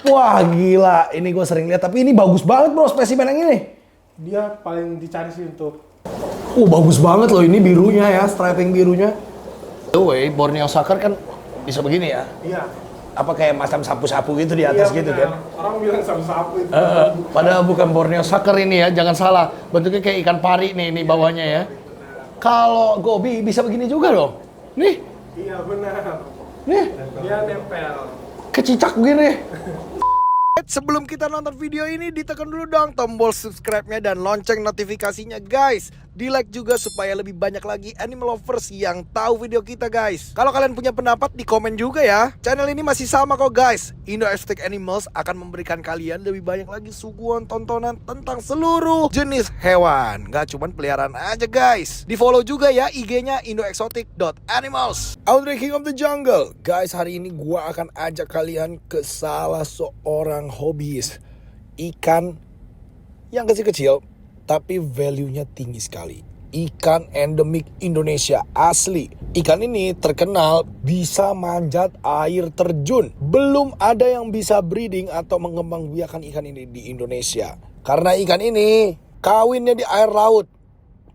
Wah gila, ini gue sering lihat. Tapi ini bagus banget bro, spesimen yang ini. Dia paling dicari sih untuk... Bagus banget loh ini birunya ya, striping birunya. Borneo Sucker kan bisa begini ya? Iya. Apa kayak macam sapu-sapu gitu di atas gitu kan? Orang bilang sapu-sapu itu. Padahal bukan Borneo Sucker ini ya, jangan salah. Bentuknya kayak ikan pari nih, ini bawahnya ya. Kalau gobi bisa begini juga loh. Nih. Iya benar. Nih. Dia nempel. Kecicak begini. Sebelum kita nonton video ini, ditekan dulu dong tombol subscribe-nya dan lonceng notifikasinya guys. Di-like juga supaya lebih banyak lagi animal lovers yang tahu video kita guys. Kalau kalian punya pendapat, di komen juga ya. Channel ini masih sama kok guys. Indo Exotic Animals akan memberikan kalian lebih banyak lagi suguhan tontonan tentang seluruh jenis hewan. Gak cuman peliharaan aja guys. Di follow juga ya IG-nya indoexotic.animals. Audrey King of the Jungle. Guys, hari ini gua akan ajak kalian ke salah seorang hobiis ikan yang kecil-kecil tapi value-nya tinggi sekali. Ikan endemik Indonesia asli. Ikan ini terkenal bisa manjat air terjun. Belum ada yang bisa breeding atau mengembangbiakan ikan ini di Indonesia. Karena ikan ini kawinnya di air laut,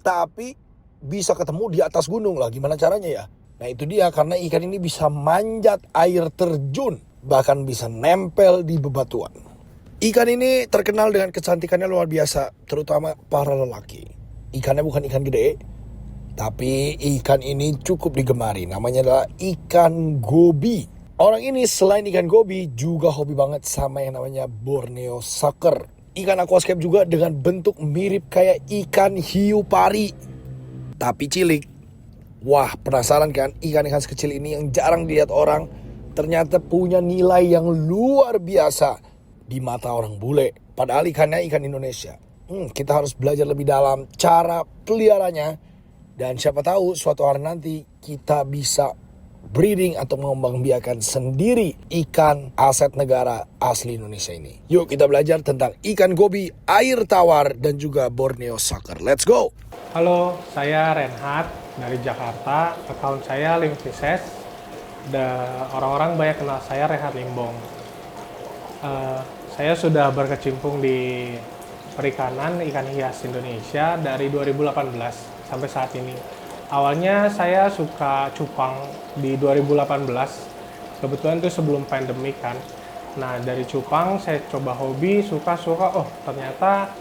tapi bisa ketemu di atas gunung lah. Gimana caranya ya? Nah itu dia, karena ikan ini bisa manjat air terjun, bahkan bisa nempel di bebatuan. Ikan ini terkenal dengan kecantikannya luar biasa, terutama para lelaki. Ikannya bukan ikan gede, tapi ikan ini cukup digemari. Namanya adalah ikan gobi. Orang ini selain ikan gobi juga hobi banget sama yang namanya Borneo Sucker. Ikan aquascape juga dengan bentuk mirip kayak ikan hiu pari, tapi cilik. Wah, penasaran kan ikan-ikan sekecil ini yang jarang dilihat orang ternyata punya nilai yang luar biasa di mata orang bule. Padahal ikannya ikan Indonesia. Kita harus belajar lebih dalam cara peliharanya. Dan siapa tahu suatu hari nanti kita bisa breeding atau mengembangbiakan sendiri ikan aset negara asli Indonesia ini. Yuk kita belajar tentang ikan gobi, air tawar, dan juga Borneo Sucker. Let's go! Halo, saya Renhat dari Jakarta. Account saya Limfises. Orang-orang banyak kenal saya Renhat Limbong. Saya sudah berkecimpung di perikanan ikan hias Indonesia dari 2018 sampai saat ini. Awalnya saya suka cupang di 2018. Kebetulan itu sebelum pandemi kan. Nah, dari cupang saya coba hobi, suka-suka. Ternyata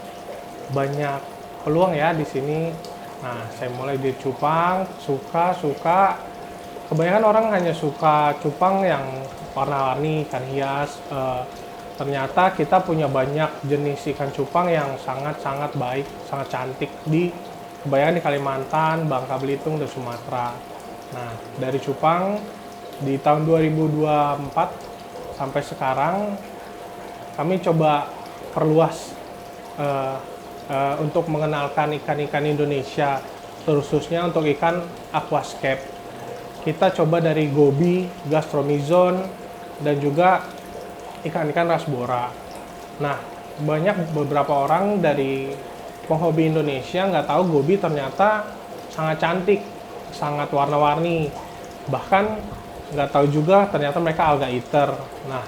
banyak peluang ya di sini. Nah, saya mulai di cupang, suka. Kebanyakan orang hanya suka cupang yang warna-warni, ikan hias. Ternyata kita punya banyak jenis ikan cupang yang sangat-sangat baik, sangat cantik kebanyakan di Kalimantan, Bangka Belitung, dan Sumatera. Nah, dari cupang di tahun 2024 sampai sekarang kami coba perluas untuk mengenalkan ikan-ikan Indonesia, khususnya untuk ikan aquascape. Kita coba dari gobi, gastromizon, dan juga ikan-ikan rasbora. Nah, banyak beberapa orang dari penghobi Indonesia nggak tahu gobi ternyata sangat cantik, sangat warna-warni. Bahkan nggak tahu juga ternyata mereka alga eater. Nah,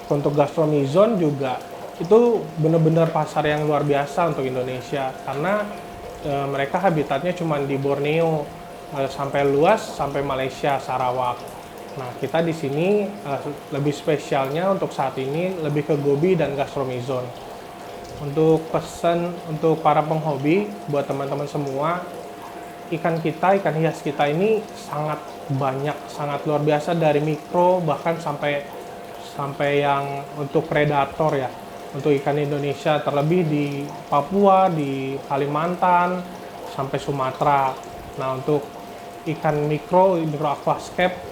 untuk gastromizon juga itu benar-benar pasar yang luar biasa untuk Indonesia karena mereka habitatnya cuma di Borneo, sampai luas sampai Malaysia, Sarawak. Nah, kita di sini lebih spesialnya untuk saat ini lebih ke gobi dan gastromizon. Untuk pesan untuk para penghobi, buat teman-teman semua, ikan hias kita ini sangat banyak, sangat luar biasa, dari mikro bahkan sampai yang untuk predator ya. Untuk ikan Indonesia terlebih di Papua, di Kalimantan, sampai Sumatera. Nah, untuk ikan mikro aquascape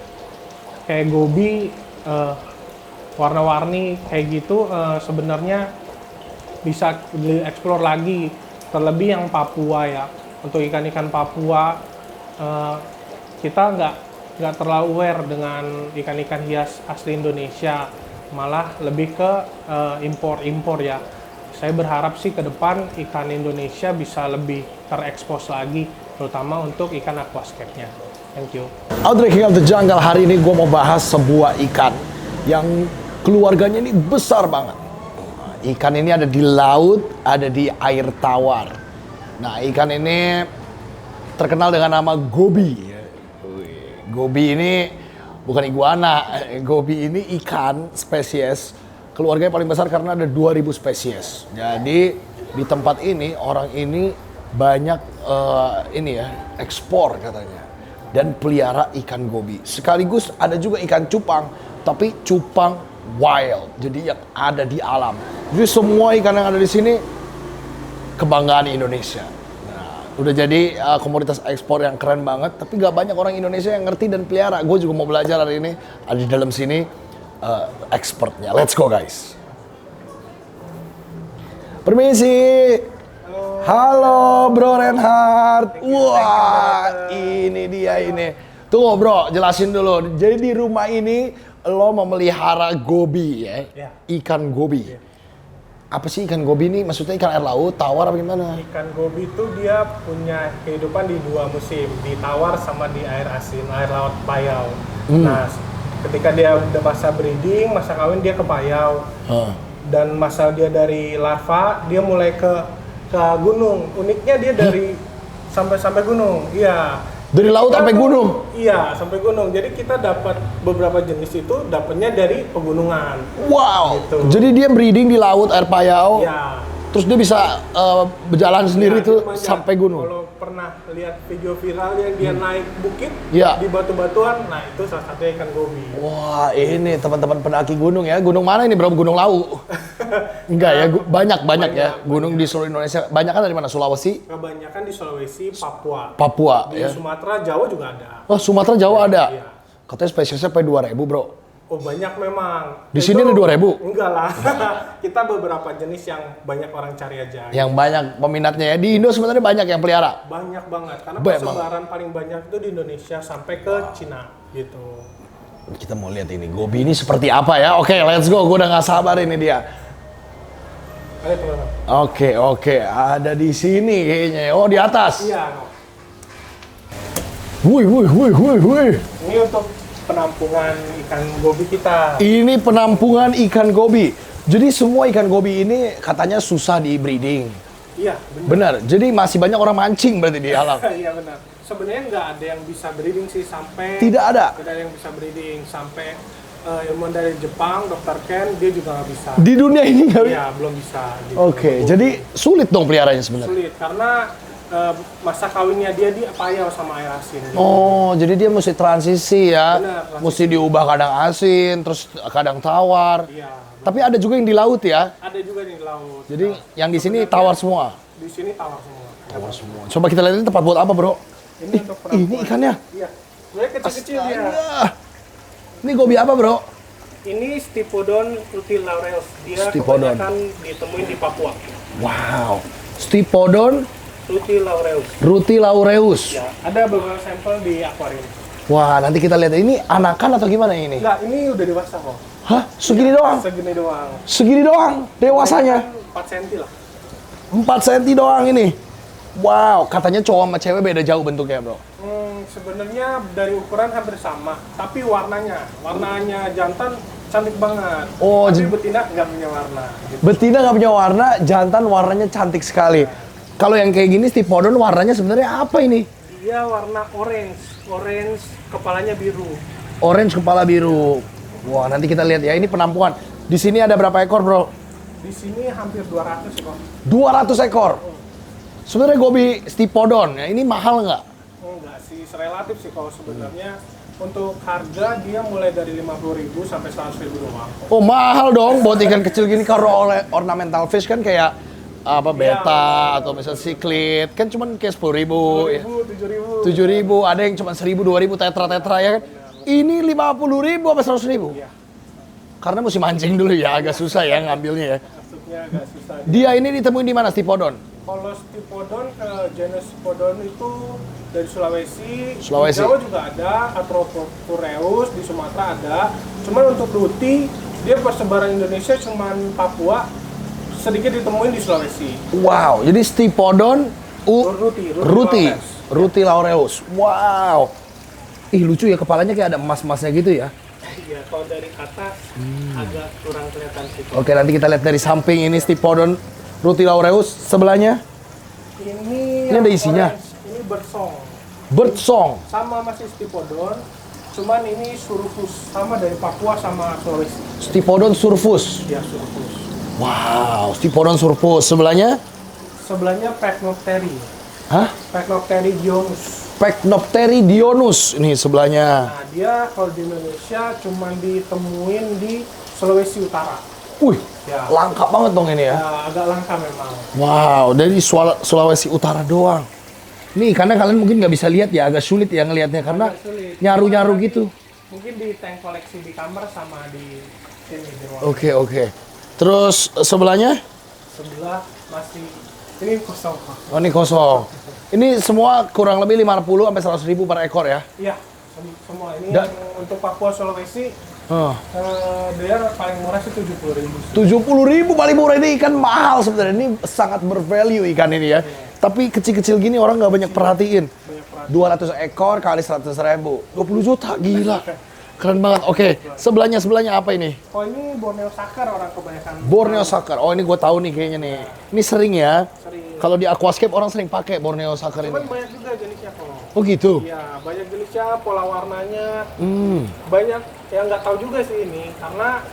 kayak gobi, warna-warni kayak gitu, sebenarnya bisa dieksplor lagi, terlebih yang Papua ya. Untuk ikan-ikan Papua kita nggak terlalu aware dengan ikan-ikan hias asli Indonesia, malah lebih ke impor ya. Saya berharap sih ke depan ikan Indonesia bisa lebih terekspos lagi, terutama untuk ikan aquascape-nya. Thank you. Audrey King of the Jungle, hari ini gue mau bahas sebuah ikan yang Keluarganya ini besar banget. Ikan ini ada di laut, ada di air tawar. Nah, ikan ini terkenal dengan nama gobi. Gobi ini bukan iguana. Gobi ini ikan spesies keluarganya paling besar karena ada 2000 spesies. Jadi di tempat ini orang ini banyak ekspor katanya dan pelihara ikan gobi. Sekaligus ada juga ikan cupang, tapi cupang wild, jadi yang ada di alam. Jadi semua ikan yang ada di sini kebanggaan Indonesia. Nah, udah jadi komoditas ekspor yang keren banget, tapi gak banyak orang Indonesia yang ngerti dan pelihara. Gue juga mau belajar hari ini. Ada di dalam sini expertnya. Let's go guys. Permisi. Halo Bro Reinhard. Wah, ini dia ini. Tunggu Bro, jelasin dulu. Jadi di rumah ini lo memelihara gobi ya? Ikan gobi. Apa sih ikan gobi ini? Maksudnya ikan air laut, tawar apa gimana? Ikan gobi itu dia punya kehidupan di 2 musim, di tawar sama di air asin, air laut payau. Nah, ketika dia udah masa breeding, masa kawin dia ke payau. Dan masa dia dari larva, dia mulai ke gunung. Uniknya dia dari sampai gunung. Iya. Dari laut sampai gunung? Iya, sampai gunung. Jadi kita dapat beberapa jenis itu dapatnya dari pegunungan. Wow. Gitu. Jadi dia breeding di laut air payau. Iya. Terus dia bisa berjalan sendiri tuh sampai gunung. Kalau pernah lihat video viral yang dia naik bukit di batu-batuan, nah itu salah satu ikan gobi. Wah, ini teman-teman pendaki gunung ya. Gunung mana ini bro? Gunung Lawu? Enggak ya, banyak ya. Gunung di seluruh Indonesia. Banyak kan dari mana? Sulawesi? Kebanyakan di Sulawesi, Papua. Papua di ya. Sumatera, Jawa juga ada. Oh, Sumatera, Jawa ada? Iya. Katanya spesiesnya sampai 2000 bro. Oh banyak memang. Di sini ada 2000? Enggak lah. Kita beberapa jenis yang banyak orang cari aja. Yang banyak peminatnya ya. Di Indo sebenarnya banyak yang pelihara? Banyak banget. Karena persebaran paling banyak itu di Indonesia sampai ke Cina gitu. Kita mau lihat ini gobi ini seperti apa ya. Oke, let's go. Gue udah gak sabar ini dia. Ayo teman-teman. Oke. Ada di sini kayaknya. Oh, di atas. Iya. Wih. Ini untuk penampungan ikan gobi kita. Ini penampungan ikan gobi. Jadi semua ikan gobi ini katanya susah di breeding. Iya, benar. Jadi masih banyak orang mancing berarti di alam. Iya benar. Sebenarnya nggak ada yang bisa breeding sih sampai. Tidak ada. Tidak ada yang bisa breeding sampai ilmuwan dari Jepang, Dr. Ken, dia juga nggak bisa. Di dunia ini nggak bisa? Iya, belum bisa. Gitu. Oke, jadi sulit dong peliharanya sebenarnya. Sulit karena masa kawinnya dia di payau sama air asin. Gitu. Oh, jadi dia mesti transisi ya. Benar, transisi. Mesti diubah kadang asin, terus kadang tawar. Iya. Tapi ada juga yang di laut ya. Ada juga di laut. Jadi yang di sini tawar semua. Di sini tawar semua. Tawar semua. Coba kita lihat ini tempat buat apa, Bro? Ini untuk penampungan. Ini ikannya. Iya. Sebenarnya kecil-kecil dia. Ini gobi apa, Bro? Ini Stipodon rutilaurus. Dia Stipodon. kebanyakan ditemuin di Papua. Wow. Stipodon rutilaurus. Ya, ada beberapa sampel di akuarium. Wah, nanti kita lihat ini anakan atau gimana ini? Enggak, ini udah dewasa kok. Hah? Segini doang? Segini doang. Segini doang dewasanya? 4 cm lah. 4 cm doang ini. Wow, katanya cowok sama cewek beda jauh bentuknya, Bro. Sebenarnya dari ukuran hampir sama, tapi warnanya jantan cantik banget. Oh, tapi betina nggak punya warna. Gitu. Betina nggak punya warna, jantan warnanya cantik sekali. Kalau yang kayak gini Stipodon warnanya sebenarnya apa ini? Dia warna orange kepalanya biru. Orange kepala biru. Wah, nanti kita lihat ya, ini penampungan. Di sini ada berapa ekor, Bro? Di sini hampir 200 kok. 200 ekor. Sebenarnya gobi Stipodon ya, ini mahal nggak? Enggak sih, relatif sih kalau sebenarnya. Untuk harga dia mulai dari 50.000 sampai 100.000 doang. Oh, mahal dong buat ikan kecil gini. Kalau oleh ornamental fish kan kayak apa beta atau misalnya siklit kan cuman kayak 10.000 ya. 7.000, ada yang cuma 1.000, 2.000 tetra ya kan. Ini 50.000 apa 100.000? Iya. Karena mesti mancing dulu ya, agak susah ya ngambilnya ya. Masuknya agak susah. Dia ini ditemuin di mana Stipodon? Kalau Stipodon genus Stipodon itu dari Sulawesi. Di Jawa juga ada, Atroporeus di Sumatera ada. Cuman untuk ruti dia persebaran Indonesia cuman Papua, sedikit ditemuin di Sulawesi. Wow, jadi Stipodon rutilaurus. Wow. Ih, lucu ya, kepalanya kayak ada emas-emasnya gitu ya. Iya, kalau dari atas agak kurang kelihatan sih. Oke, nanti kita lihat dari samping ini Stipodon rutilaureus. Sebelahnya Ini ada isinya. orange, ini birdsong. birdsong. Sama masih Stipodon, cuman ini surfus. Sama dari Papua sama Sulawesi. Stipodon surfus. Ya, surfus. Wow, Stipodon surfus. Sebelahnya? Sebelahnya Pecnopteri. Hah? Pecnopteri dionus. Pecnopteri dionus. Ini sebelahnya. Nah, dia kalau di Indonesia cuman ditemuin di Sulawesi Utara. Wih, Ya. langka banget dong ini ya. Ya, agak langka memang. Wow, dari Sulawesi Utara doang. Nih, karena kalian mungkin nggak bisa lihat ya, agak sulit ya ngelihatnya karena Agak sulit. nyaru-nyaru gitu. Mungkin di tank koleksi di kamar sama di sini di ruang. Oke. Terus sebelahnya? Sebelah masih ini kosong. Oh, ini kosong. Ini semua kurang lebih 50 sampai 100 ribu per ekor ya. Iya, semua ini Da- yang untuk Papua Sulawesi Oh. dia paling murah sih 70.000. 70 ribu paling murah, ini ikan mahal sebenarnya. Ini sangat bervalue ikan ini ya. Tapi kecil-kecil gini orang nggak banyak perhatiin. Banyak perhatian. 200 ekor kali 100 ribu. 20 juta, gila. Keren banget. Oke, sebelahnya apa ini? Oh, ini Borneo Sucker orang kebanyakan. Borneo Sucker. Oh, ini gue tahu nih kayaknya nih. Ini sering ya. Sering. Kalau di aquascape orang sering pakai Borneo Sucker Cuman ini. banyak juga jenisnya kalau. Oh gitu. Iya, banyak jenisnya, pola warnanya. Hmm. Banyak yang nggak tahu juga sih ini karena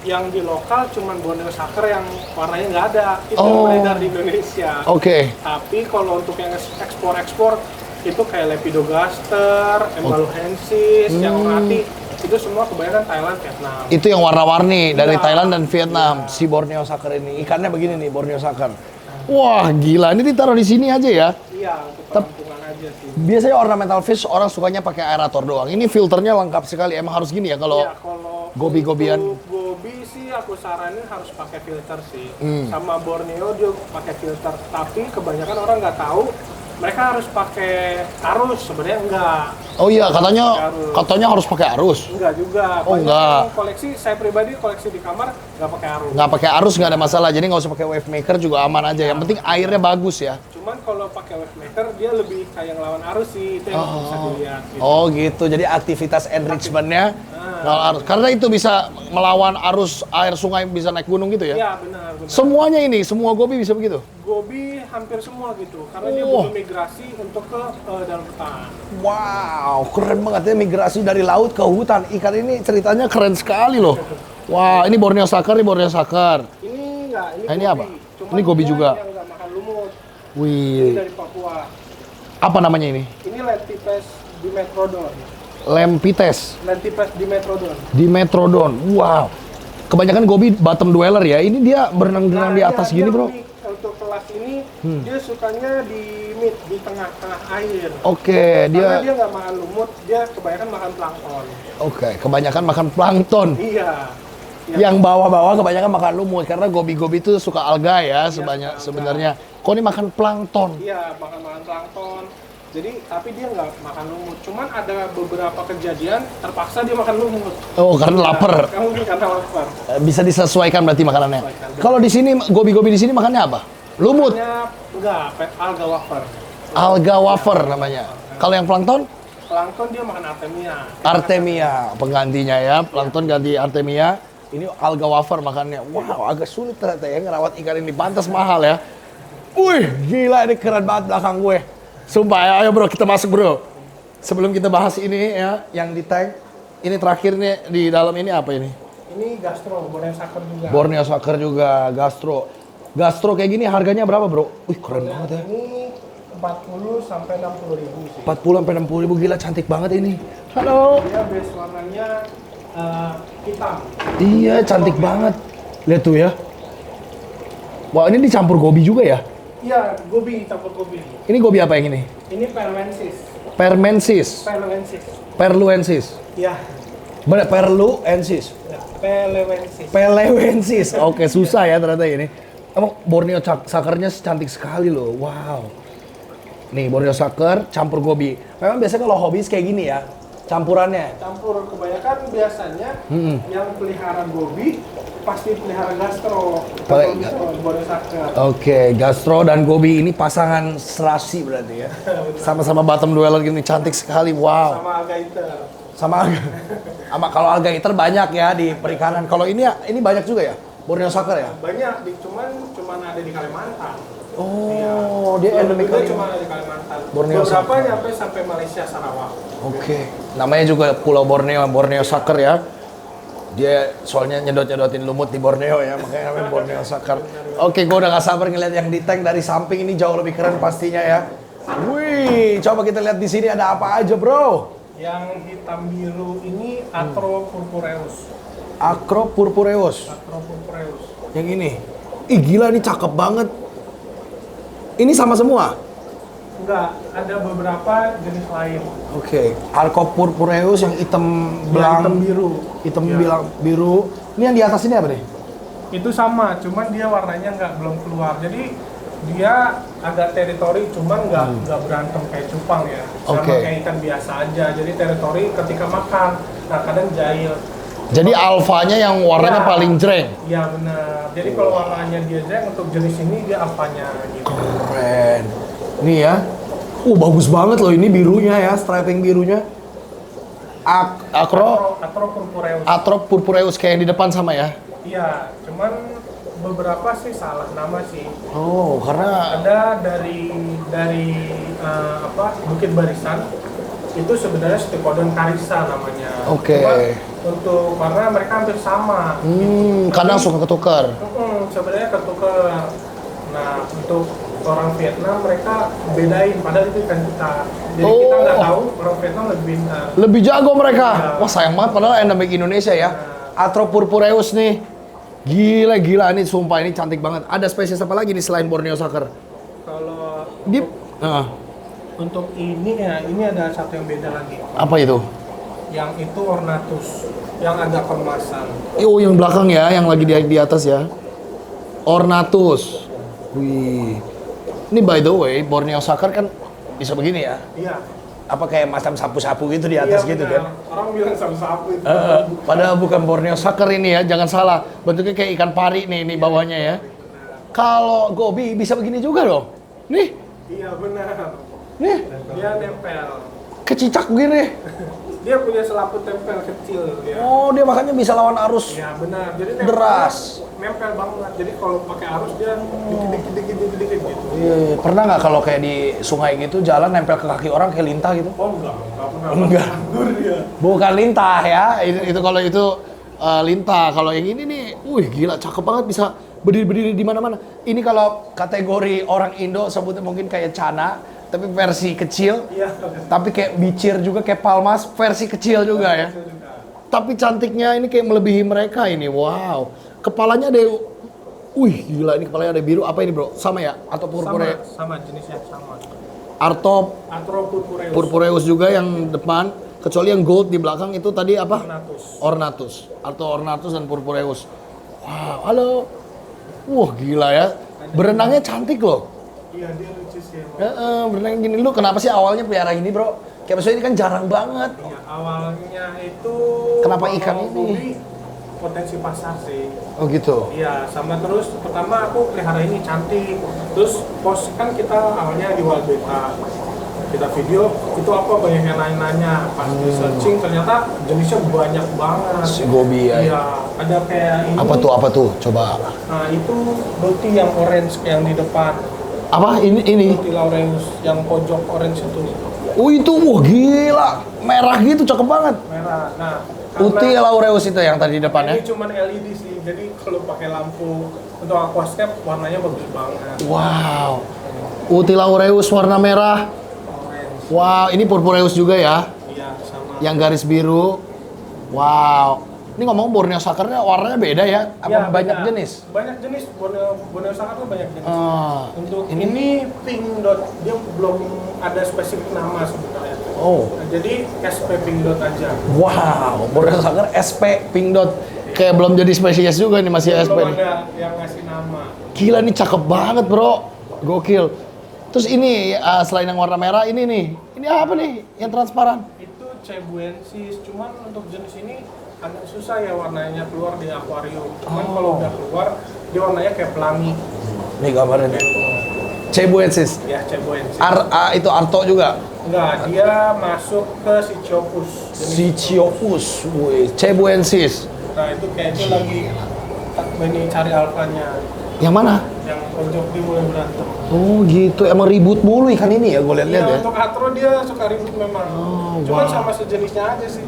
yang di lokal cuman Borneo Sucker yang warnanya nggak ada. Itu Oh. beredar di Indonesia. Oke. Tapi kalau untuk yang ekspor itu kayak Lepidogaster, Embaluhensis, yang orati itu semua kebanyakan Thailand, Vietnam. Itu yang warna-warni dari Iya. Thailand dan Vietnam. Si Borneo Sucker ini. Ikannya begini nih, Borneo Sucker. Wah, gila. Ini ditaruh di sini aja ya. Iya, untuk penampungan aja sih. Biasanya ornamental fish orang sukanya pakai aerator doang. Ini filternya lengkap sekali. Emang harus gini ya kalau Iya, kalau gobi-gobian. untuk gobi sih aku saranin harus pakai filter sih. Hmm. Sama Borneo dia pakai filter. Tapi kebanyakan orang nggak tahu mereka harus pakai arus. Sebenarnya enggak. Oh iya, katanya harus pakai arus. Enggak juga. Oh, Banyak enggak. yang koleksi, saya pribadi koleksi di kamar nggak pakai arus. Nggak pakai arus nggak ada masalah. Jadi nggak usah pakai wave maker juga aman aja. Yang penting airnya bagus ya. Cuman kalau pakai wave maker dia lebih kayak ngelawan arus sih. Itu yang bisa dilihat. Gitu. Oh gitu. Jadi aktivitas enrichment-nya ngelawan arus. Karena itu bisa melawan arus air sungai bisa naik gunung gitu ya. Iya benar. Semuanya ini, semua gobi bisa begitu. Gobi hampir semua gitu, karena dia Oh. butuh migrasi untuk ke dalam hutan. Wow, keren banget ya migrasi dari laut ke hutan. Ikan ini ceritanya keren sekali loh. Wah, ini Borneo Sucker, ini Borneo Sucker. Ini enggak, ini Nah, ini gobi. apa? Cuman Ini gobi dia juga. yang nggak makan lumut. Ini Wih, dari Papua. apa namanya ini? Ini Lentipes dimetrodon. Lempites, Lentipes dimetrodon. Dimetrodon. Wow. Kebanyakan gobi bottom dweller ya. Ini dia berenang-berenang di atas dia gini, Bro. unik. Untuk kelas ini dia sukanya di mid, di tengah-tengah air. Oke, Karena dia dia nggak makan lumut, dia kebanyakan makan plankton. kebanyakan makan plankton. Iya. Yang bawah-bawah kebanyakan makan lumut karena gobi-gobi itu suka alga ya sebanyak suka sebenarnya. Kok ini makan plankton? Iya, makan plankton. Jadi, tapi dia nggak makan lumut. Cuman ada beberapa kejadian terpaksa dia makan lumut. Oh, karena lapar. Kamu mungkin karena lapar. Bisa disesuaikan berarti makanannya. Sesuaikan. Kalau di sini gobi-gobi di sini makannya apa? Lumut, Hanya enggak, alga wafer. alga wafer namanya. Kalau yang plankton? Plankton dia makan artemia. Artemia penggantinya ya. Plankton ganti artemia. Ini alga wafer makannya. Wow, agak sulit ternyata ya ngerawat ikan ini. Pantas mahal ya. Wih, gila ini keren banget belakang gue. Sumpah ya, ayo bro kita masuk bro. Sebelum kita bahas ini ya, yang di tank. Ini terakhir nih di dalam ini apa ini? Ini gastro, Borneo Sucker juga. Borneo Sucker juga, gastro. Gastro kayak gini harganya berapa bro? Wih keren banget ya. Ini 40 sampai 60 ribu sih. 40 sampai 60 ribu, gila cantik banget ini. Halo. Dia base warnanya hitam. Iya cantik banget. Lihat tuh ya. Wah ini dicampur gobi juga ya? Iya, gobi, campur gobi. Ini gobi apa yang ini? Ini perwensis. Permensis. Perwensis. Perluensis. Iya. Bener, perluensis. Ya, Pelewensis. Pelewensis. Oke, susah ya ternyata ini. Emang Borneo Sucker-nya cantik sekali loh. Wow. Nih, Borneo Sucker campur gobi. Memang biasanya kalau hobis kayak gini ya, campurannya. Campur kebanyakan biasanya yang pelihara gobi pasti pelihara gastro. Pakai- Borneo Sucker. Oke, gastro dan gobi ini pasangan serasi berarti ya. Sama-sama bottom dweller gini, cantik sekali. Wow. Sama agaiter. Sama alga. Sama kalau alligator banyak ya di perikanan. Kalau ini ya, ini banyak juga ya? Borneo sucker ya? Banyak, cuman ada di Kalimantan. Oh, dia endemik cuma ada di Kalimantan. Borneo Beberapa sucker. nyampe sampai Malaysia, Sarawak. Oke. Namanya juga Pulau Borneo, Borneo sucker ya. Dia soalnya nyedot-nyedotin lumut di Borneo ya, makanya namanya Borneo sucker. Oke, gue udah gak sabar ngeliat yang di tank dari samping ini jauh lebih keren pastinya ya. Wih, coba kita lihat di sini ada apa aja, bro? Yang hitam biru ini Acro purpureus. Acro purpureus. Acro purpureus. Yang ini. Ih, gila, ini cakep banget. Ini sama semua? Enggak, ada beberapa jenis lain. Oke, Acro purpureus yang hitam belang, Hitam biru. hitam Ya. bilang biru. Ini yang di atas ini apa nih? Itu sama, cuman dia warnanya belum keluar. Jadi dia agak teritori, cuman nggak berantem kayak cupang ya. Sama Oke. kayak ikan biasa aja. Jadi teritori ketika makan, nah kadang jahil. Jadi alfanya yang warnanya Ya. paling jreng. Iya benar. Jadi kalau warnanya dia jreng, untuk jenis ini dia alfanya gitu. Keren. Nih ya. Bagus banget loh ini birunya ya, striping birunya. Acro Acro purpureus. Acro purpureus kayak yang di depan sama ya. Iya, cuman beberapa sih salah nama sih. Oh, karena Ada dari Bukit Barisan, itu sebenarnya Stepodon carissa namanya. Oke. Cuma untuk karena mereka hampir sama. kadang suka ketukar. Sebenarnya ketukar. Nah, untuk orang Vietnam mereka bedain, padahal itu ikan kita. Jadi kita nggak tahu, orang Vietnam lebih pintar. Lebih jago mereka. Iya. Wah, sayang banget padahal endemik Indonesia ya. Acro purpureus nih. Gila ini sumpah ini cantik banget. Ada spesies apa lagi nih selain Borneo sucker? Kalau Dip. untuk ini ya, ini ada satu yang beda lagi. Apa itu? Yang itu ornatus, yang agak kemasan. Oh, yang belakang ya, yang lagi di atas ya. Ornatus. Wih. Ini by the way, Borneo sucker kan bisa begini ya. Iya. Apa kayak macam sapu-sapu gitu di atas Iya, gitu benar. kan? Orang bilang sapu-sapu itu. Padahal bukan Borneo sucker ini ya, jangan salah. Bentuknya kayak ikan pari nih, ini bawahnya ya. Kalau gobi bisa begini juga loh. Nih, Iya benar. nih, Dia nempel. kecicak begini. Dia punya selaput tempel kecil ya. Oh, dia makanya bisa lawan arus Iya benar. Jadi nempel, deras. nempel banget. Jadi kalau pakai arus dia dikit-dikit gitu. Iya, pernah nggak kalau kayak di sungai gitu jalan nempel ke kaki orang kayak lintah gitu? Oh enggak pernah. Enggak. Anggur dia. Bukan lintah ya, itu kalau itu lintah. Kalau yang ini nih, gila cakep banget bisa berdiri di mana-mana. Ini kalau kategori orang Indo sebutnya mungkin kayak cana, tapi versi kecil. Iya. Tapi kayak bicir juga kayak palmas versi kecil juga ya. Tapi cantiknya ini kayak melebihi mereka ini. Wow. Kepalanya ada gila ini kepalanya ada biru. Apa ini, Bro? Sama ya atau purpure? Sama jenisnya sama. Artop Acro purpureus. purpureus juga yang depan, kecuali yang gold di belakang itu tadi apa? Ornatus. Ornatus. Atau ornatus dan purpureus. Wow, halo. Gila ya. Berenangnya cantik loh. Iya dia lucu sih. Berenang gini. Lu kenapa sih awalnya pelihara ini, Bro? Kayak maksudnya ini kan jarang banget. Iya, awalnya itu Kenapa kalau ikan ini? hobi, potensi pasar sih. Oh gitu. Iya, sama terus pertama aku pelihara ini cantik. Terus post kan kita awalnya di wild beta. Kita video itu apa banyak yang nanya-nanya. Pas di searching ternyata jenisnya banyak banget. Si gobi ya. Iya, ada kayak ini. Apa tuh? Coba. Nah, itu roti yang orange yang di depan. Apa? Ini? Roti laureus yang pojok orange itu. Itu gila. Merah gitu, cakep banget. Merah. Nah, Uti laureus itu yang tadi di depan ya. ini cuma LED sih, jadi kalau pakai lampu untuk aquascape warnanya bagus banget. Wow. Uti laureus warna merah. Orange. Wow, ini purpureus juga ya. Iya, sama. Yang garis biru. Wow. Ini ngomong Borneo sucker-nya warnanya beda ya? Apa Ya, banyak beda. jenis? Banyak jenis, Borneo sucker tuh banyak jenis. Untuk ini? ini pink dot, dia belum ada spesifik nama sebenarnya. Oh. Nah, jadi SP pink dot aja. Wow, Borneo sucker SP pink dot. Kayak belum jadi spesies juga nih, masih SP Belum nih. ada yang ngasih nama. Gila nih cakep banget, Bro. Gokil. Terus ini selain yang warna merah ini nih. Ini apa nih yang transparan? Itu cebuensis, cuman untuk jenis ini agak susah ya warnanya keluar di akuarium. Cuman kalau udah keluar, dia warnanya kayak pelangi. Nih gambarnya nih. Cebuensis. Ya, cebuensis. Itu Arto juga. Enggak, dia masuk ke Sicyopus. Sicyopus, woi, Cebuensis. Nah itu kayaknya lagi ini cari alfanya. Yang mana? Yang pojok di mulai berantem. Oh gitu, emang ribut mulu ikan ini ya, gue lihat-lihat Iya, ya. untuk atro dia suka ribut memang. Oh, Cuman wow. sama sejenisnya aja sih.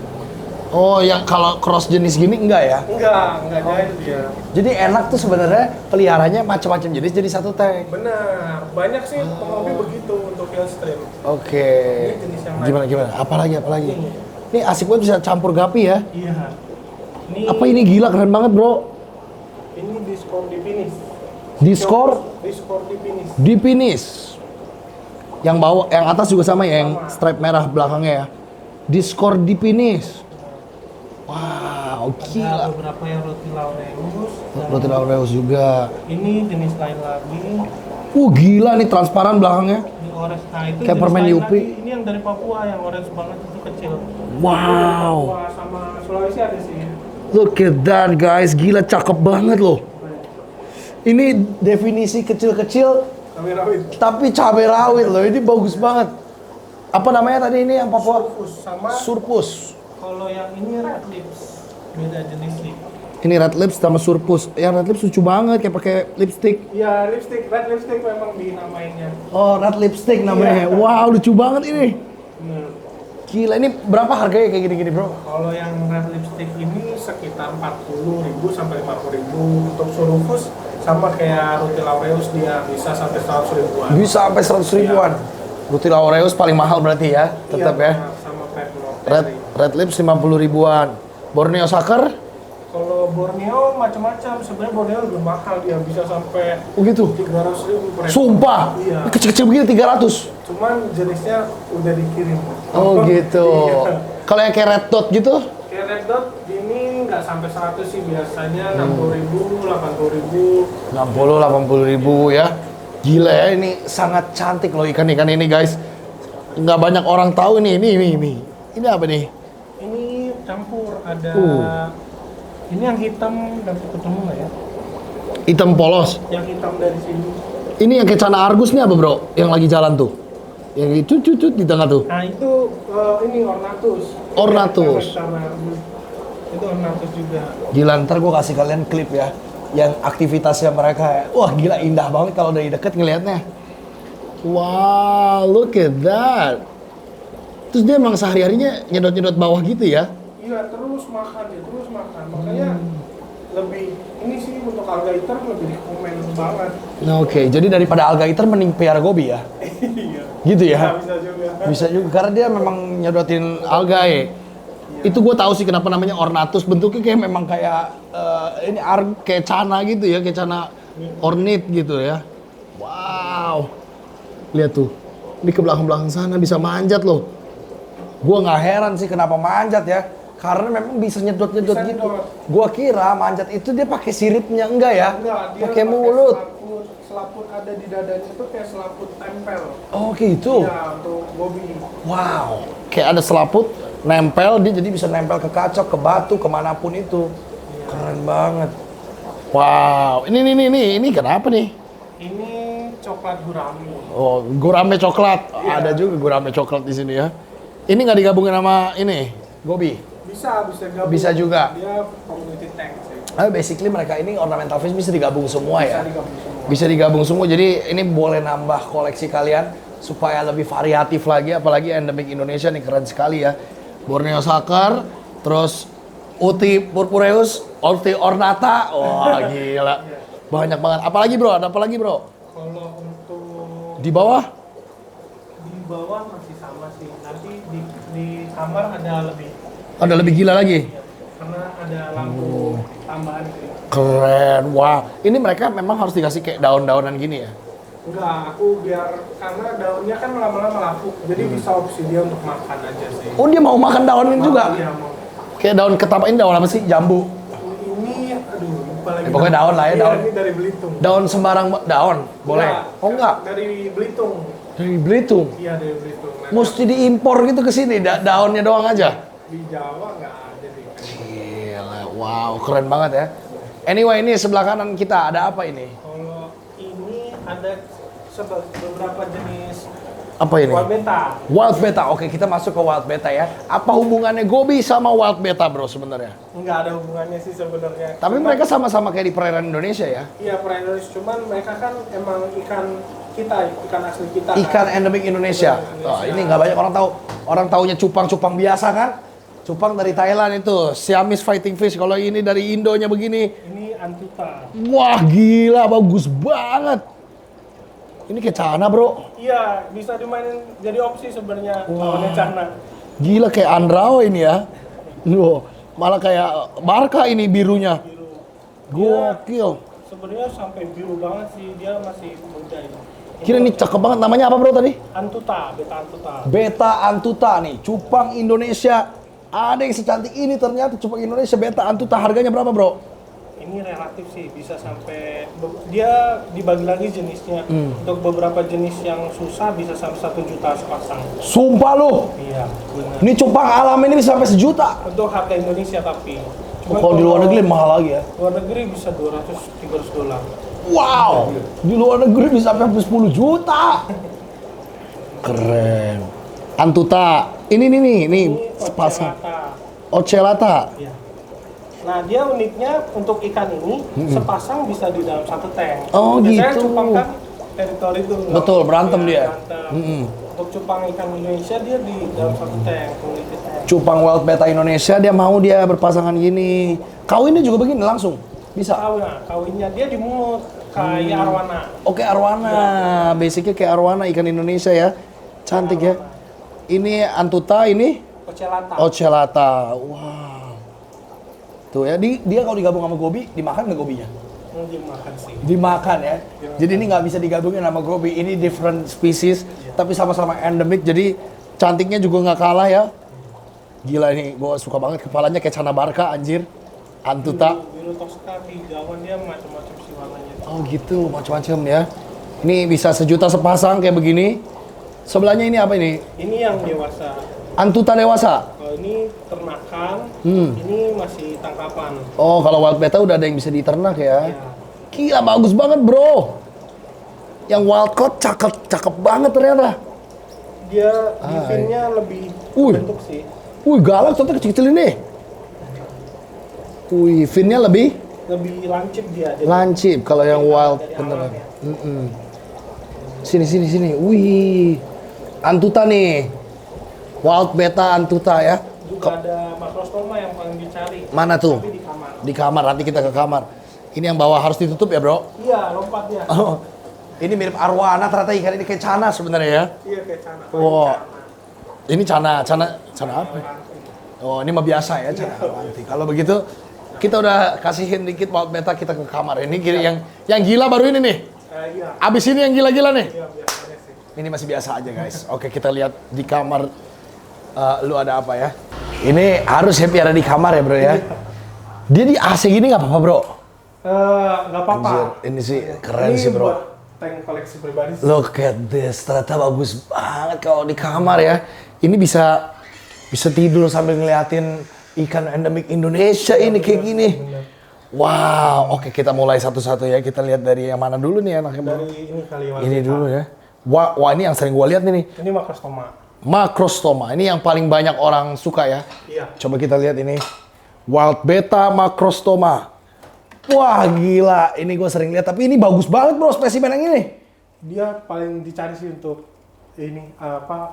Oh, yang kalau cross jenis gini enggak ya? Enggak jahit dia. Jadi enak tuh sebenarnya peliharanya macam-macam jenis jadi satu tank. Benar, banyak sih penghobi begitu untuk Hillstream. Oke. Ini jenis yang lain. Gimana? Apalagi? Ini. Ini asik banget bisa campur gapi ya. Iya. Ini Apa ini gila keren banget, Bro. Ini Discord di finish. Discord di finish. di finish. Yang bawah, yang atas juga sama ya, yang stripe merah belakangnya ya. Discord di finish. Wow, Ada gila. beberapa yang roti laureus. dan Roti laureus juga. Ini jenis lain lagi. Gila nih transparan belakangnya. Ini orange. Nah itu Kayak jenis permen lain Yupi. lagi. Ini yang dari Papua yang orange banget itu kecil. Wow. Papua sama Sulawesi ada sih. Look at that guys, gila cakep banget loh. Ini definisi kecil-kecil Kami rawit. tapi cabai rawit loh, ini bagus banget. Apa namanya tadi ini yang Papua? Surpus sama Surpus. kalau yang ini red lips. Beda jenis sih. Ini red lips sama surpus. Yang red lips lucu banget kayak pakai lipstick. Iya, red lipstick memang dinamainnya. Oh, red lipstick namanya. Iya. Wow, lucu banget ini. Bener. Gila, ini berapa harganya kayak gini-gini, Bro? Kalau yang red lipstick ini sekitar 40.000 sampai 50.000 untuk surufus sama kayak roti laureus dia bisa sampai 100 ribuan. Bisa sampai 100 ribuan. Roti laureus paling mahal berarti ya, tetap Iya, ya. sama Pepno. Red lips 50 ribuan. Borneo Sucker? Kalau Borneo macam-macam, sebenarnya Borneo lebih mahal dia bisa sampai Oh gitu. 300.000 per ekor. Sumpah. Iya. Kecil-kecil begini 300. Cuman jenisnya udah dikirim. Oh gitu. Iya. Kalau yang kayak red dot gitu? Kayak red dot ini nggak sampai 100 sih biasanya 60.000, 80.000. 60-80 ribu ya. Gila ya, ini sangat cantik loh ikan-ikan ini guys. Nggak banyak orang tahu ini. Ini apa nih? Ini campur ada. Ini yang hitam dan ketemu nggak ya? Hitam polos. Yang hitam dari sini. Ini yang kayak cana argus nih apa bro? Yang lagi jalan tuh. Yang itu cucut di tengah tuh. Nah itu ini ornatus. Ornatus. Itu ornatus juga. Gila, ntar gue kasih kalian klip ya. Yang aktivitasnya mereka ya. Wah gila, indah banget kalau dari deket ngelihatnya. Wow, look at that. Terus dia emang sehari-harinya nyedot-nyedot bawah gitu ya? Iya, terus makan. Makanya lebih, ini sih untuk alga hitam lebih dikomen banget. Nah, oke, jadi daripada alga iter mending piara gobi ya? Iya. Gitu ya? Bisa juga. Bisa juga, karena dia memang nyedotin alga ya. Itu gue tahu sih kenapa namanya ornatus, bentuknya kayak memang kayak ini kayak cana gitu ya, kayak cana ornit gitu ya. Wow, lihat tuh, ini ke belakang-belakang sana bisa manjat loh. Gue nggak heran sih kenapa manjat ya, karena memang bisa nyedot-nyedot Bisa gitu. nyedot. Gue kira manjat itu dia pakai siripnya, enggak ya? Enggak, dia Pakai mulut. selaput ada di dadanya itu kayak selaput tempel. Oh gitu. Iya, untuk gobi. Wow, kayak ada selaput nempel, dia jadi bisa nempel ke kacok, ke batu, kemanapun itu. Keren banget. Wow, ini kenapa nih? Ini coklat gurami. Oh, gurame coklat. Iya. Ada juga gurame coklat di sini ya. Ini nggak digabungin sama ini, gobi? Bisa gabung. Bisa juga. Dia community tank sih. Basically mereka ini ornamental fish bisa digabung semua ya. Bisa digabung semua. Bisa digabung semua. Jadi ini boleh nambah koleksi kalian supaya lebih variatif lagi. Apalagi endemik Indonesia nih keren sekali ya. Borneo Sucker, terus Uti purpureus, Uti ornata. Wah gila. Banyak banget. Apalagi bro? Ada apa lagi bro? Kalau untuk Di bawah? di bawah masih sama sih. Nanti di kamar ada lebih. Ada lebih gila lagi? Karena ada lampu tambahan sih. Keren. Wah. Ini mereka memang harus dikasih kayak daun-daunan gini ya? Enggak, aku biar karena daunnya kan lama-lama lapuk, jadi bisa opsi dia untuk makan aja sih. Oh dia mau makan daunin juga? Iya mau. Kayak daun ketapa, ini daun apa sih? Jambu? Ini, aduh, lupa lagi. Pokoknya daun lah ya, Iya, daun. Ini dari Belitung. Daun sembarang daun? Boleh? Oh enggak? Dari Belitung. Dari Belitung? Iya dari Belitung. Nah, Mesti diimpor gitu ke sini, daunnya doang aja? di Jawa nggak ada deh. Gila, wow, keren banget ya. Anyway, ini sebelah kanan kita ada apa ini? Kalau ini ada beberapa jenis Apa ini? Wild beta. Wild beta. Oke, kita masuk ke wild beta ya. Apa hubungannya gobi sama wild beta, bro, sebenarnya? Nggak ada hubungannya sih sebenarnya. Tapi mereka sama-sama kayak di perairan Indonesia ya? Iya, perairan Indonesia. Cuman mereka kan emang ikan kita, ikan asli kita. Ikan kan? endemik Indonesia. Oh, ini nggak banyak orang tahu. Orang taunya cupang-cupang biasa kan? Cupang dari Thailand itu, Siamese fighting fish. Kalau ini dari Indonya begini. Ini antuta. Wah, gila, bagus banget. Ini kayak cana, bro. Iya, bisa dimainin jadi opsi sebenarnya lawannya Cana. Gila, kayak Andrao ini ya. Loh, malah kayak Barca ini birunya. Biru. Gokil. Sebenarnya sampai biru banget sih, dia masih muda ini. Kira ini cakep banget. Namanya apa, bro, tadi? Antuta, beta antuta. Beta antuta nih, cupang Indonesia. Ada yang secantik ini ternyata cupang Indonesia beta antuta. Harganya berapa, bro? Ini relatif sih, bisa sampai dia dibagi lagi jenisnya. Untuk beberapa jenis yang susah bisa sampai 1 juta sepasang. Sumpah lu. Iya, benar. Ini cupang alam ini bisa sampai 1 juta. Untuk harga Indonesia tapi. Cuma Kalau di luar negeri mahal lagi ya. Luar negeri bisa 200-300 dolar. Wow, di luar negeri bisa sampai 10 juta. Keren. Antuta. Ini sepasang. Ocelata. Iya. Nah, dia uniknya untuk ikan ini sepasang bisa di dalam 1 tank. Oh, biasanya gitu. cupang kan teritori itu. Betul, berantem dia. Berantem. Untuk cupang ikan Indonesia dia di dalam 1 tank, memiliki tank. Cupang wild beta Indonesia dia mau dia berpasangan gini. Kawinnya juga begini langsung. Bisa. Kawinnya dia di mulut kayak arwana. Oke, arwana. Basicnya kayak arwana ikan Indonesia ya. Cantik ya. Ini antuta, ini Ocelata. ocelata. Wow. Tuh ya, dia kalau digabung sama gobi, dimakan nggak gobinya? Dimakan sih. Dimakan ya. Jadi ini nggak bisa digabungin sama gobi. Ini different species, tapi sama-sama endemik. Jadi cantiknya juga nggak kalah ya. Gila ini, gue suka banget. Kepalanya kayak Cana Barca, anjir. Antuta. Biru Tosca, hijauan dia macam-macam sih warnanya. Oh gitu, macam-macam ya. Ini bisa 1 juta sepasang kayak begini. Sebelahnya ini apa ini? Ini yang dewasa. Antuta dewasa. Kalau ini ternakan, ini masih tangkapan. Oh, kalau wild beta udah ada yang bisa diternak ya. Ya. Gila, bagus banget, bro. Yang wild caught cakep banget ternyata. Dia di finnya lebih bentuk sih. Wih, galak ternyata kecil-kecil ini. Wih, finnya lebih Lancip dia. Jadi lancip kalau yang wild dari beneran. alam ya. Sini. Wih, antuta nih. Wild beta antuta ya. Juga ada makrostoma yang paling dicari. Mana tuh? Tapi di kamar. Di kamar, nanti kita ke kamar. Ini yang bawah harus ditutup ya, bro? Iya, lompat dia. Oh, ini mirip arwana ternyata ikan ini kayak cana sebenarnya ya. Iya, kayak cana. Oh, ini cana apa? Oh, ini mah biasa ya cana nanti. Kalau begitu kita udah kasihin dikit wild beta, kita ke kamar. Ini yang gila baru ini nih. Iya. Abis ini yang gila-gila nih. Iya, biasanya sih. Ini masih biasa aja guys. Oke, kita lihat di kamar. Lu ada apa ya? Ini harus happy ada di kamar ya, bro ya. Dia di AC gini nggak apa-apa, bro? Nggak apa-apa. Anjir, ini sih keren Ini sih, bro. buat tank koleksi pribadi sih. Look at this, ternyata bagus banget kalau di kamar ya. Ini bisa tidur sambil ngeliatin ikan endemik Indonesia ini kayak gini. Wow, oke kita mulai satu-satu ya. Kita lihat dari yang mana dulu nih anaknya, bro? Dari ini kali ya. Ini dulu ya. Wah, ini yang sering gua lihat nih. Ini makrostoma. Makrostoma, ini yang paling banyak orang suka ya. Iya. Coba kita lihat ini. Wild beta makrostoma. Wah gila, ini gue sering lihat. Tapi ini bagus banget, bro, spesimen yang ini. Dia paling dicari sih untuk ini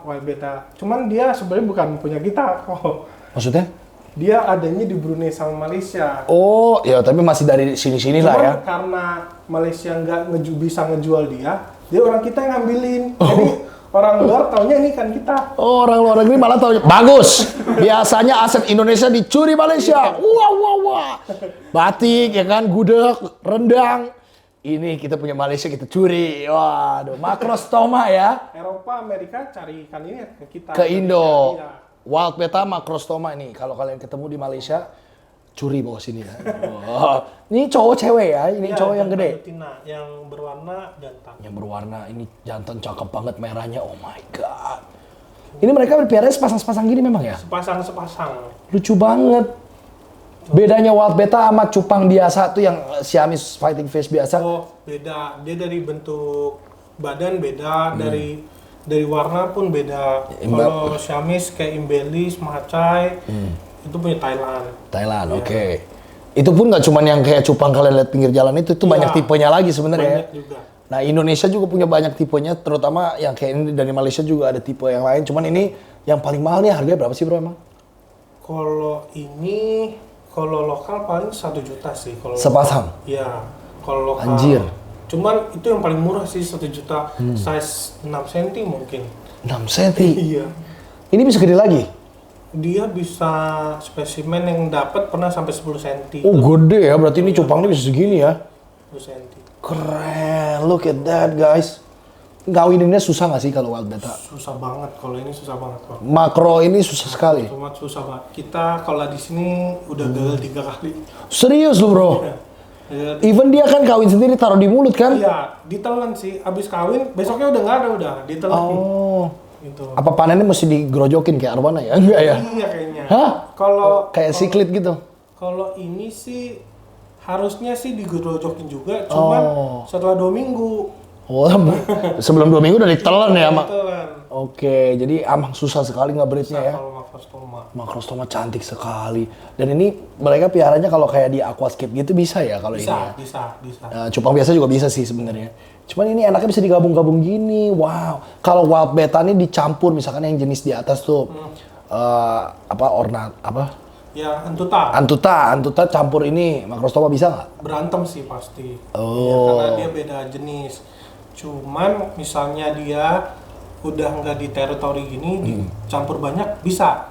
wild beta. Cuman dia sebenarnya bukan punya kita kok. Maksudnya? Dia adanya di Brunei sama Malaysia. Oh, ya tapi masih dari sini-sini lah Cuman ya. karena Malaysia nggak bisa ngejual dia orang kita yang ngambilin. Jadi orang luar taunya ini kan kita. Oh, orang luar negeri malah tahu. Bagus. Biasanya aset Indonesia dicuri Malaysia. Wah. Batik ya kan, gudeg, rendang. Ini kita punya Malaysia kita curi. Waduh, makrostoma ya. Eropa, Amerika cari ikan ini ke kita. Ke Indo. Iya. Wild beta makrostoma ini. Kalau kalian ketemu di Malaysia, curi bawa sini ya. Wah. Ini cowok cewek ya. Ini Iya, cowok yang gede. Betina, yang berwarna jantan. Yang berwarna ini jantan cakep banget merahnya. Oh my god. Ini mereka berpiara sepasang-sepasang gini memang ya? Sepasang. Lucu banget. Bedanya wild beta sama cupang biasa tuh yang Siamese fighting fish biasa. Oh, beda. Dia dari bentuk badan beda, dari dari warna pun beda. Kalau Siamese kayak embellish, macai, itu punya Thailand. Thailand, oke. Itu pun nggak cuman yang kayak cupang kalian lihat pinggir jalan itu banyak tipenya lagi sebenarnya. Banyak juga. Nah, Indonesia juga punya banyak tipenya, terutama yang kayak ini dari Malaysia juga ada tipe yang lain. Cuman ini yang paling mahal nih harganya berapa sih bro emang? Kalau lokal paling 1 juta sih. Kalau sepasang? Iya, kalau lokal. Anjir. Cuman itu yang paling murah sih 1 juta, size 6 cm mungkin. 6 cm? Iya. Ini bisa gede lagi? Dia bisa spesimen yang dapat pernah sampai 10 cm. Oh gede ya, berarti ini cupangnya bisa segini ya? 10 cm. Keren, look at that guys. Ngawininnya susah nggak sih kalau wild beta? Susah banget, kalau ini susah banget kok. Makro ini susah sekali. Cuma susah banget. Kita kalau di sini udah gagal 3 kali. Serius lu bro? Iya. Even dia kan kawin sendiri taruh di mulut kan? Iya, ditelan sih. Abis kawin, besoknya udah nggak ada udah. Ditelan. Oh. Gitu. Apa panennya mesti digerojokin kayak arwana ya? Enggak ya? Iya kayaknya. Hah? Kalau Kayak siklit gitu? Kalau ini sih harusnya sih digerojokin juga, cuman setelah 2 minggu. Oh, sebelum 2 minggu udah ditelan ya, Mak? Ditelan. Oke, jadi emang susah sekali ngebreednya ya? Kalau macrostoma. Macrostoma cantik sekali. Dan ini mereka piaranya kalau kayak di aquascape gitu bisa ya kalau ini ya? Bisa. Cupang biasa juga bisa sih sebenarnya. Cuman ini enaknya bisa digabung-gabung gini. Wow. Kalau wild beta ini dicampur misalkan yang jenis di atas tuh Ya, antuta. Antuta campur ini macrostoma bisa nggak? Berantem sih pasti. Oh. Ya, karena dia beda jenis. Cuman misalnya dia udah nggak di teritori gini, dicampur banyak bisa.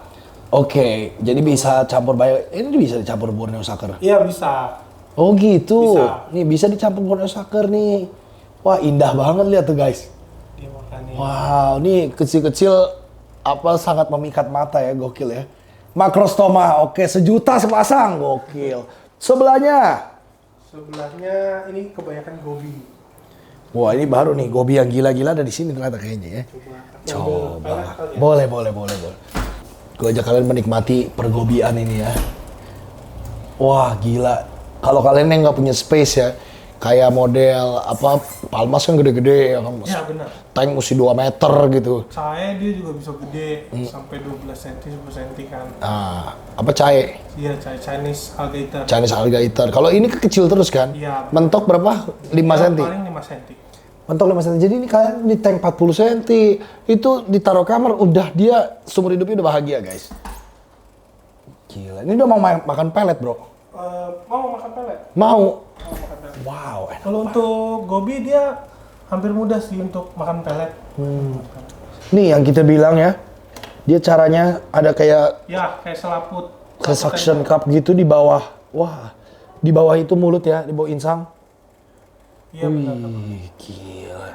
Oke, jadi bisa campur banyak. Ini bisa dicampur Borneo Sucker? Iya bisa. Oh gitu. Bisa. Nih bisa dicampur Borneo Sucker nih. Wah indah banget lihat tuh guys. Dia makannya. Wow, nih kecil-kecil sangat memikat mata ya, gokil ya. Macrostoma, oke 1 juta sepasang, gokil. Sebelahnya Ini kebanyakan gobi. wah ini baru nih, gobi yang gila-gila ada di sini ternyata kayaknya ya. Coba. Boleh. Gue ajak kalian menikmati pergobian ini ya. Wah gila. Kalau kalian yang nggak punya space ya, kayak model palmas kan gede-gede ya kan. Ya benar. Tank mesti 2 meter gitu. Cae dia juga bisa gede sampai 12 cm, 10 cm kan. Apa cae? Iya, cae Chinese alligator. Chinese alligator. Kalau ini kecil terus kan? Iya. Mentok berapa? 5 cm. Paling 5 cm. Mentok 5 cm. Jadi ini kalian di tank 40 cm. Itu ditaruh kamar udah dia seumur hidupnya udah bahagia, guys. Gila. Ini udah mau makan pelet, Bro. Mau makan pelet? Mau. Mau makan pelet. Wow, enak. Kalau untuk gobi dia hampir mudah sih untuk makan pelet. Nih yang kita bilang ya. Dia caranya ada kayak Kayak selaput. suction cup gitu di bawah. Wah. Di bawah itu mulut ya, di bawah insang. Iya benar. Wih, gila.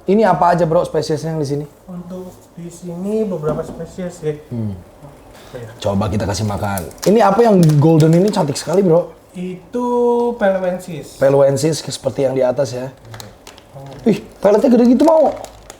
Ini apa aja bro spesiesnya yang di sini? Untuk di sini beberapa spesies ya. Coba kita kasih makan. Ini apa yang golden ini cantik sekali bro? Itu Peloensis. Peloensis seperti yang di atas ya. Ih, peletnya gede gitu mau?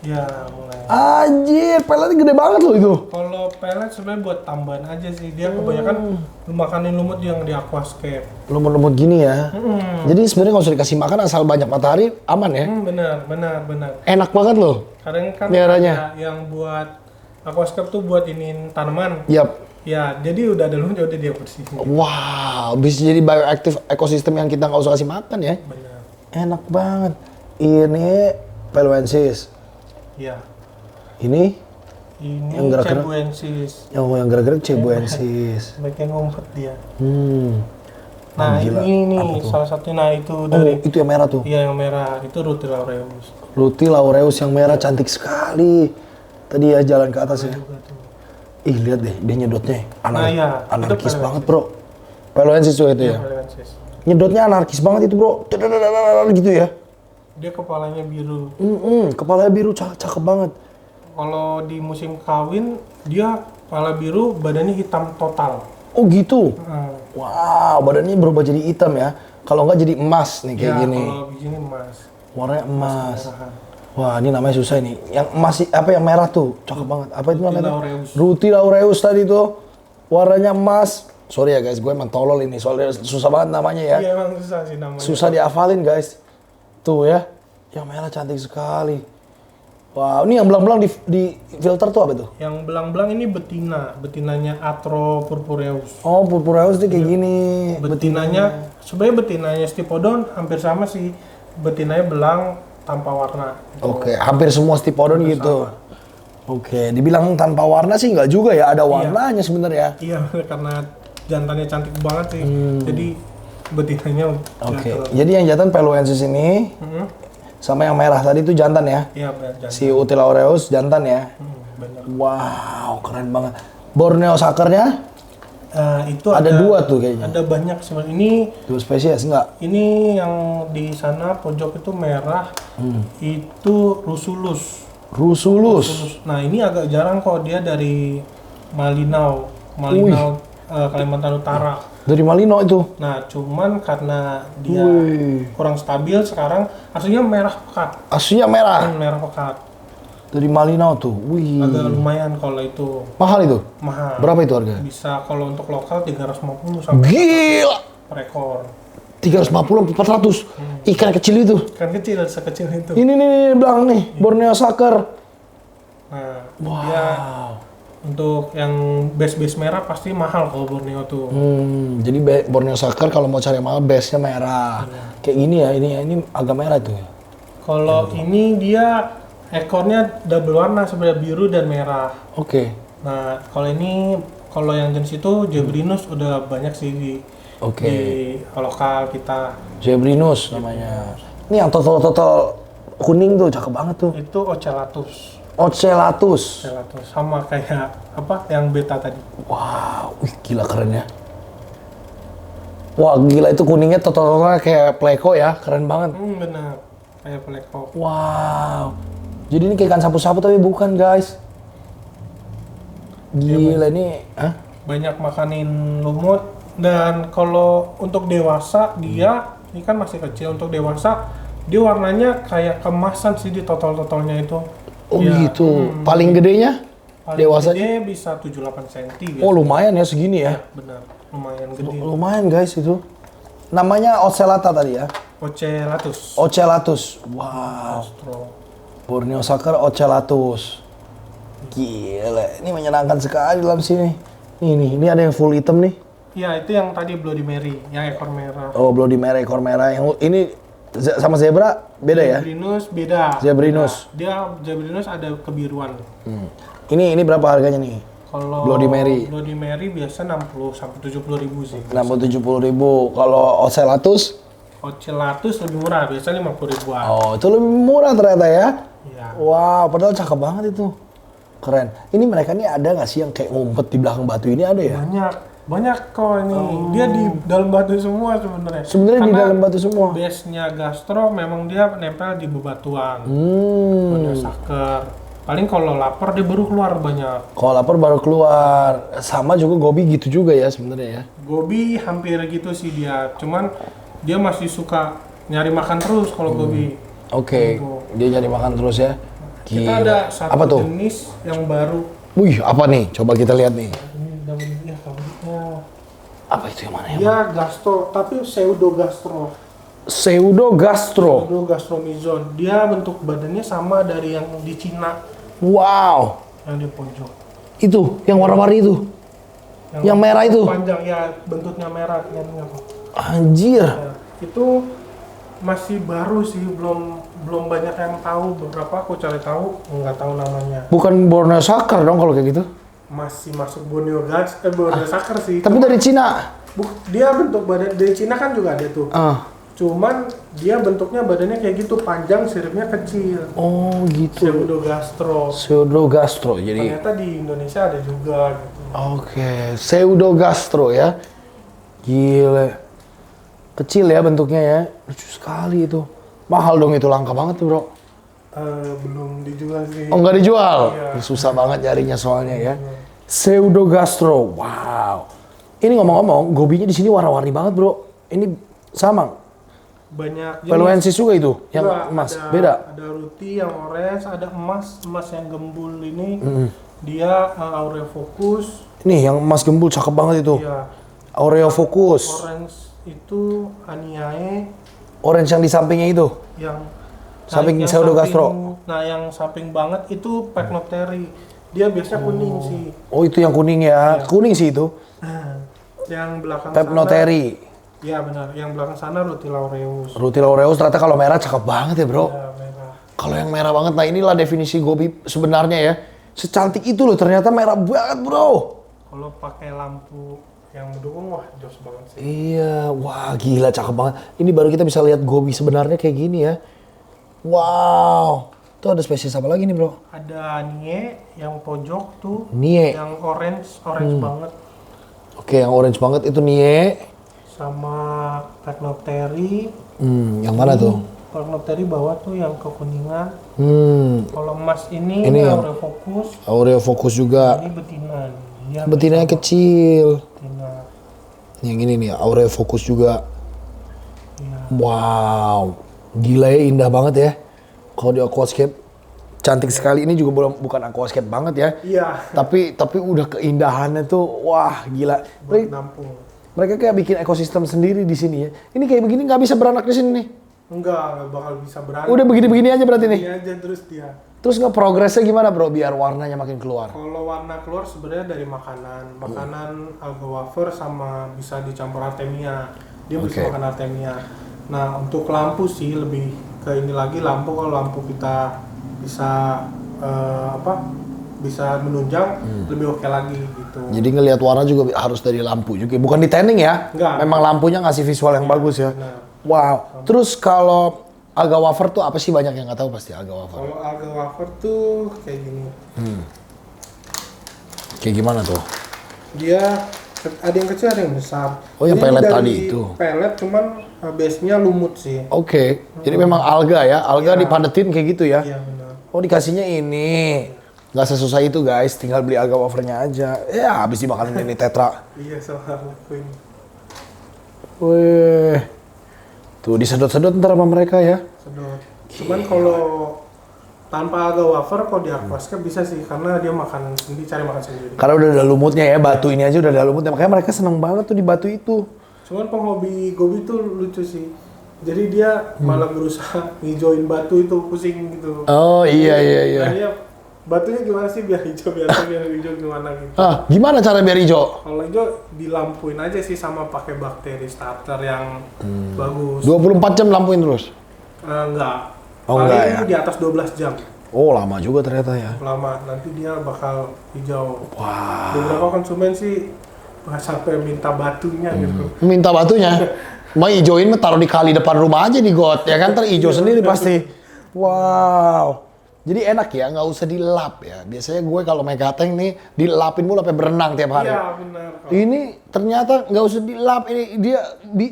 Ya mulai. Anjir, peletnya gede banget loh itu. Kalau pelet sebenarnya buat tambahan aja sih. Dia kebanyakan makanin lumut yang di aquascape. Lumut-lumut gini ya. Jadi sebenarnya kalau sudah dikasih makan asal banyak matahari aman ya. Benar. Enak banget loh. Kadang kan Miaranya. ada yang buat aquascape tuh buat iniin tanaman. Yap. Ya, jadi udah ada lumut udah dia bersihin. Wow, bisa jadi bioactive ekosistem yang kita nggak usah kasih makan ya. Benar. Enak banget. Ini Peloensis. Ya. Ini Ini yang gerak-gerak. Cebuensis. yang gerak-gerak Cebuensis. Bagian ngumpet dia. Ah, Nah, gila. ini Apa tuh? salah satunya itu Oh, dari itu yang merah tuh. Iya yang merah itu Rutil aureus. Rutil aureus yang merah cantik sekali. Tadi ya jalan ke atas ya. Juga tuh. Ih, lihat deh, dia nyedotnya. Iya, Anarkis itu banget, Bro. Peloensis tuh itu ya. Peloensis. Nyedotnya anarkis banget itu, Bro. Gitu ya. Dia kepalanya biru. Kepalanya biru cakep banget. Kalau di musim kawin dia kepala biru, badannya hitam total. Oh, gitu. Nah, Wow, badannya berubah jadi hitam ya. Kalau nggak jadi emas nih kayak ya, gini. kalau begini emas. Warnanya emas. Merahan. Wah, ini namanya susah ini. Yang emas apa yang merah tuh? Cakep banget. Apa itu namanya? aureus. Rutil aureus tadi tuh. Warnanya emas. Sorry ya guys, gue emang tolol ini. Soalnya susah banget namanya ya. Iya emang susah sih namanya. Susah dihafalin guys. Tuh ya. Yang merah cantik sekali. Wow, ini yang belang-belang di filter tuh apa tuh? Yang belang-belang ini betinanya Atro purpureus. Oh, purpureus tuh kayak gini. Betinanya, sebenarnya betinanya Stipodon hampir sama sih. Betinanya belang tanpa warna. Oke, hampir semua Stipodon gitu. Oke, dibilang tanpa warna sih nggak juga ya, ada warnanya sebenarnya. Iya, karena jantannya cantik banget sih. Jadi betinanya Oke, jadi yang jantan Peluensis ini sama yang merah tadi itu jantan ya? Iya, jantan. Si Utilaoreus jantan ya? Bener. Wow, keren banget. Borneo Sucker-nya Itu ada 2 tuh kayaknya. Ada banyak sebenarnya. Ini 2 spesies enggak? Ini yang di sana pojok itu merah, itu Rusulus. Rusulus. Nah ini agak jarang kok, dia dari Malinau, Kalimantan Utara. Dari Malino itu. Nah cuman karena dia kurang stabil sekarang, aslinya merah pekat. Aslinya merah. Merah pekat. Dari Malino tuh. Wih. Agak lumayan kalau itu. Mahal itu? Mahal. Berapa itu harganya? Bisa kalau untuk lokal 350 sampai Gila. per ekor. 350 400. Ikan kecil itu. Kan kecil, sekecil itu. Ini nih belakang nih, Borneo Sucker. Nah, Wow. dia untuk yang base merah pasti mahal kalau Borneo tuh. Jadi Borneo Sucker kalau mau cari mahal base-nya merah. Kayak gini ya, ini agak merah tuh. Kalau ini dia ekornya double warna sebenarnya, biru dan merah. Oke. Nah, kalau yang jenis itu Jebrinus udah banyak sih di lokal kita. Jebrinus namanya. Ini yang total kuning tuh, cakep banget tuh. Itu Ocellatus. Ocellatus. Sama kayak apa yang beta tadi. Wow, wih, gila keren ya. Wah, gila itu kuningnya total kayak pleko ya, keren banget. Benar, kayak pleko. Wow. Jadi ini kayak ikan sapu-sapu tapi bukan, guys. Gila ini, Banyak makanin lumut, dan kalau untuk dewasa dia ini kan masih kecil, untuk dewasa dia warnanya kayak kemasan sih di total-totalnya itu. Oh gitu. Paling gedenya? Paling Dewasa? gede bisa 7-8 cm. Oh lumayan ya segini ya. Benar, lumayan gede. Lumayan guys itu. Namanya Ocellata tadi ya? Ocellatus. Ocellatus. Wow. Borneo Sucker Ocellatus. Gila, ini menyenangkan sekali dalam sini. Ini ada yang full hitam nih. Iya, itu yang tadi Bloody Mary, yang ekor merah. Oh, Bloody Mary ekor merah. Yang ini sama zebra beda ya? Jebrinus beda. Jebrinus. Dia Jebrinus ada kebiruan. Ini berapa harganya nih? Kalau Bloody Mary. Bloody Mary biasa 60 sampai 70 ribu sih. 60-70 ribu. Kalau Ocellatus? Ocellatus lebih murah, biasa 50 ribuan. Oh, itu lebih murah ternyata ya? Iya. Wow, padahal cakep banget itu. Keren. Ini mereka nih ada nggak sih yang kayak ngumpet di belakang batu ini, ada ya? Banyak kok ini. Dia di dalam batu semua sebenarnya. Sebenarnya di dalam batu semua. Base-nya gastro memang dia nempel di bebatuan. Borneo Sucker. Paling kalau lapar dia baru keluar banyak. Kalau lapar baru keluar. Sama juga gobi gitu juga ya sebenarnya ya. Gobi hampir gitu sih dia. Cuman dia masih suka nyari makan terus kalau gobi. Oke. Dia nyari makan terus ya. Gila. Kita ada satu apa tuh? jenis yang baru. Wih, apa nih? Coba kita lihat nih. Ini namanya kabutnya. Apa itu yang mana ya? Dia gastro, tapi pseudo gastro. Pseudo gastro. Pseudo gastromizon. Dia bentuk badannya sama dari yang di Cina. Wow. Yang di pojok. Itu, yang warna-warni itu. Yang merah itu. Panjang ya, bentuknya merah kelihatannya kok. Anjir. Nah, itu masih baru sih, belum banyak yang tahu. Beberapa aku cari tahu, nggak tahu namanya. Bukan Borneo Sucker dong kalau kayak gitu. Masih masuk Borneo Sucker sih. Tapi dari Cina. Dia bentuk badan dari Cina kan juga ada tuh. Cuman dia bentuknya badannya kayak gitu, panjang, siripnya kecil. Oh gitu. Pseudo gastro. Pseudo gastro. Jadi Ternyata di Indonesia ada juga gitu. Oke, pseudo gastro ya. Gile. Kecil ya bentuknya ya. Lucu sekali itu. Mahal dong itu, langka banget tuh, Bro. Belum dijual sih. Oh, nggak dijual? Iya. Susah banget nyarinya soalnya ya. Pseudo gastro. Wow. Ini ngomong-ngomong, gobinya di sini warna-warni banget, Bro. Ini sama. Banyak jenis. Peluensis juga itu, yang Juga emas. ada, Beda. Ada ruti yang orange, ada emas yang gembul ini. Dia aureofokus. Nih, yang emas gembul cakep banget itu. Iya. Aureofokus. Orange itu aniae Orange yang di sampingnya itu. yang Yang pseudogastro. Nah, yang samping banget itu Pecnopteri. Dia biasanya kuning sih. Oh, itu yang kuning ya. Kuning sih itu. Yang belakang Pepnoteri. sana. Iya benar. Yang belakang sana Rutilaureus. Rutilaureus ternyata kalau merah cakep banget ya, Bro. Ya, merah. Kalau yang merah banget, nah inilah definisi gobi sebenarnya ya. Secantik itu loh, ternyata merah banget, Bro. Kalau pakai lampu yang mendukung, wah jos banget sih. Iya, wah gila cakep banget. Ini baru kita bisa lihat gobi sebenarnya kayak gini ya. Wow. Tuh ada spesies apa lagi nih, Bro? Ada Nie yang pojok tuh. Nie. Yang orange banget. Oke, yang orange banget itu Nie. Sama Pecnopteri. Yang mana tuh? Pecnopteri bawah tuh yang kekuningan. Kalau emas ini yang Aureofokus. Aureofokus juga. Ini betina. Dia Betinanya kecil. betina. Yang ini nih, Aureofokus juga. Ya. Wow. Gila ya, indah banget ya. Kalau di aquascape cantik sekali. Ini juga bukan aquascape banget ya. Iya. Tapi udah keindahannya tuh wah gila. Buat nampung. Mereka kayak bikin ekosistem sendiri di sini ya. Ini kayak begini nggak bisa beranak di sini nih. Enggak bakal bisa beranak. Udah begini-begini aja berarti nih. Ini aja terus dia. Terus nggak progresnya gimana, Bro, biar warnanya makin keluar? Kalau warna keluar sebenarnya dari makanan. Makanan alga wafer sama bisa dicampur artemia. Dia bisa makan artemia. Nah, untuk lampu sih lebih ke ini lagi, lampu kalau lampu kita bisa bisa menunjang lebih oke lagi gitu. Jadi ngelihat warna juga harus dari lampu juga. Bukan di tanning ya? Enggak. Memang lampunya ngasih visual yang bagus ya. Benar. Wow. Terus kalau alga wafer tuh apa sih, banyak yang nggak tahu pasti alga wafer. Kalau alga wafer tuh kayak gini. Kayak gimana tuh? Dia ada yang kecil, ada yang besar. Oh, yang Jadi pelet dari tadi itu. Pelet cuman base-nya lumut sih. Oke. Jadi memang alga ya. Alga Iya. dipadetin kayak gitu ya. Iya benar. Oh, dikasihnya ini. Nggak sesusah itu guys, tinggal beli alga wafernya aja. Ya habis dimakanin ini tetra. Iya sama lakuin. Wih. Tuh disedot-sedot ntar sama mereka ya. Sedot. Cuman kalau tanpa alga wafer kalau di aquascape bisa sih karena dia makan sendiri, cari makan sendiri. Karena udah ada lumutnya ya, batu ini aja udah ada lumutnya. Makanya mereka seneng banget tuh di batu itu. Cuman penghobi gobi tuh lucu sih. Jadi dia malah berusaha ngijauin batu itu, pusing gitu. Oh iya. Nah, dia batunya gimana sih biar hijau, biar hijau gimana gitu. Ah, gimana cara biar hijau? Kalau hijau dilampuin aja sih sama pakai bakteri starter yang bagus. 24 jam lampuin terus? Enggak. Oh, Paling enggak ya? di atas 12 jam. Oh lama juga ternyata ya. Lama, nanti dia bakal hijau. Wah. Beberapa konsumen sih sampai minta batunya gitu. Minta batunya. Mau hijauin mah taruh di kali depan rumah aja di got ya kan, terhijau sendiri pasti. Wow. Jadi enak ya, nggak usah dilap ya. Biasanya gue kalau megateng nih dilapin mulu sampai berenang tiap hari. Iya benar. Ini ternyata nggak usah dilap, ini dia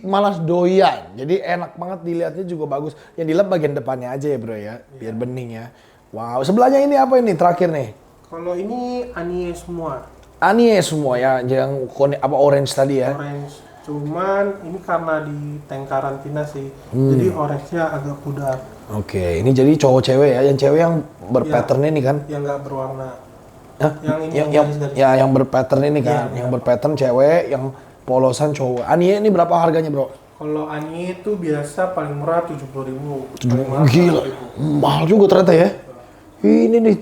malah doyan. Jadi enak banget dilihatnya juga bagus. Yang dilap bagian depannya aja ya bro ya, biar bening ya. Wow, sebelahnya ini apa ini terakhir nih? Kalau ini anie semua. Anie semua ya, yang apa orange tadi ya. Orange. Cuman ini karena di tank karantina sih. Jadi orange-nya agak pudar. Oke, ini jadi cowok cewek ya, yang cewek yang berpattern ini kan? Yang nggak berwarna. Hah? Yang ini garis-garis. yang berpattern ini kan, yang berpattern cewek, yang polosan cowok. Anie ini berapa harganya bro? Kalau anie itu biasa paling murah 70.000. Gila, mahal juga ternyata ya. Ini nih,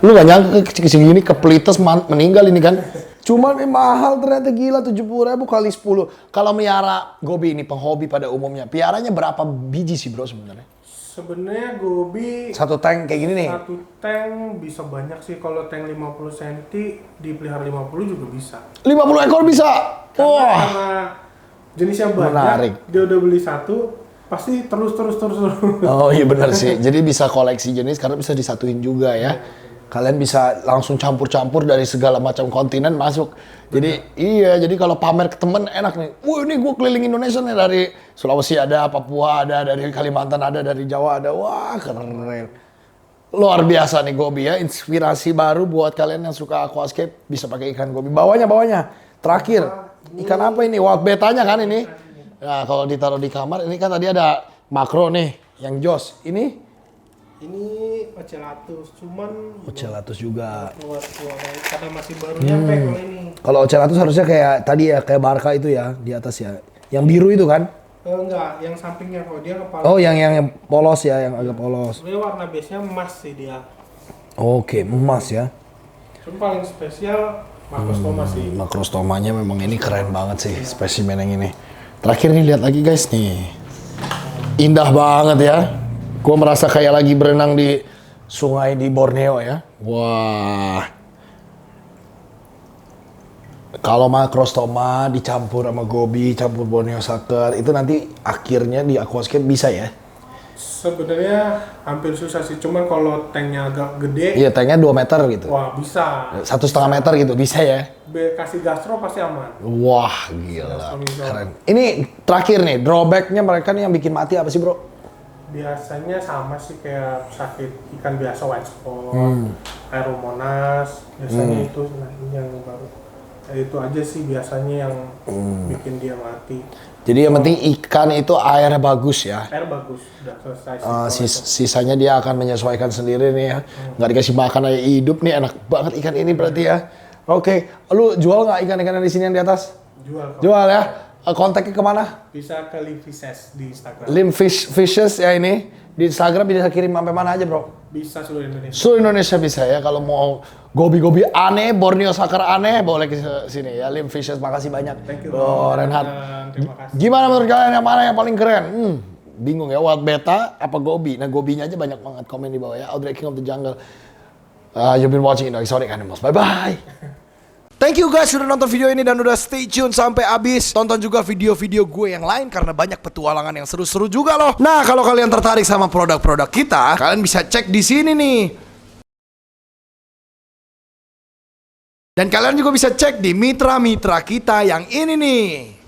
lu gak nyangka kesini kepelites meninggal ini kan? Cuman mahal ternyata, gila 70.000 kali 10. Kalau melihara gobi ini penghobi pada umumnya, piaranya berapa biji sih bro sebenarnya? Sebenarnya gobi Satu tank kayak gini nih? satu tank bisa banyak sih. Kalau tank 50 cm dipelihara 50 juga bisa. 50 ekor bisa? Karena jenisnya banyak, Menarik. dia udah beli satu, pasti terus. Oh iya benar sih. Jadi bisa koleksi jenis karena bisa disatuin juga ya. Kalian bisa langsung campur-campur dari segala macam kontinen masuk. Jadi iya, jadi kalau pamer ke temen enak nih. Wah ini gue keliling Indonesia nih, dari Sulawesi ada, Papua ada, dari Kalimantan ada, dari Jawa ada. Wah keren. Luar biasa nih gobi ya. Inspirasi baru buat kalian yang suka aquascape, bisa pakai ikan gobi. Bawahnya. Terakhir, ikan apa ini? Wild betanya kan ini? Nah kalau ditaruh di kamar, ini kan tadi ada makro nih, yang jos. Ini Ocellatus, cuman Ocellatus juga. keluar karena masih baru nyampe kalau ini. Kalau Ocellatus harusnya kayak tadi ya, kayak Barca itu ya, di atas ya. Yang biru itu kan? Enggak, yang sampingnya kok dia kepala. Oh, yang polos ya, yang agak polos. Sebenarnya warna base-nya emas sih dia. Oke, emas ya. Cuma paling spesial makrostoma sih. Makrostomanya memang ini keren banget sih, spesimen yang ini. Terakhir nih, lihat lagi guys nih. Indah banget ya. Gua merasa kayak lagi berenang di sungai di Borneo ya. Wah. Kalau makrostoma dicampur sama gobi, campur Borneo sucker, itu nanti akhirnya di aquascape bisa ya? Sebenarnya hampir susah sih, cuman kalau tanknya agak gede, Iya, tanknya 2 meter gitu. wah bisa. 1,5 meter gitu, bisa ya? Kasih gastro pasti aman. Wah, gila. Keren. Ini terakhir nih, drawback-nya mereka nih yang bikin mati apa sih, Bro? Biasanya sama sih kayak sakit ikan biasa, white spot, aeromonas, biasanya itu yang baru. Itu aja sih biasanya yang bikin dia mati. Jadi yang penting ikan itu airnya bagus ya. Air bagus, udah selesai. Sisanya dia akan menyesuaikan sendiri nih ya. Nggak dikasih makan aja hidup nih, enak banget ikan ini berarti ya. Oke, lu jual nggak ikan-ikan di sini yang di atas? Jual. Jual ya. Kontaknya kemana? Bisa ke Limfishes di Instagram. Fishes ya ini. Di Instagram bisa kirim sampai mana aja, Bro? Bisa seluruh Indonesia. Seluruh Indonesia bisa ya. Kalau mau gobi-gobi aneh, Borneo sucker aneh, boleh ke sini ya. Fishes, makasih banyak. Thank you. Oh, Renhard. Terima kasih. Gimana menurut kalian yang mana yang paling keren? Bingung ya, wild beta apa gobi? Nah, gobinya aja banyak banget komen di bawah ya. Audrey King of the Jungle. You've been watching Exotic Animals. Bye-bye. Thank you guys sudah nonton video ini dan udah stay tune sampai habis. Tonton juga video-video gue yang lain karena banyak petualangan yang seru-seru juga loh. Nah, kalau kalian tertarik sama produk-produk kita, kalian bisa cek di sini nih. Dan kalian juga bisa cek di mitra-mitra kita yang ini nih.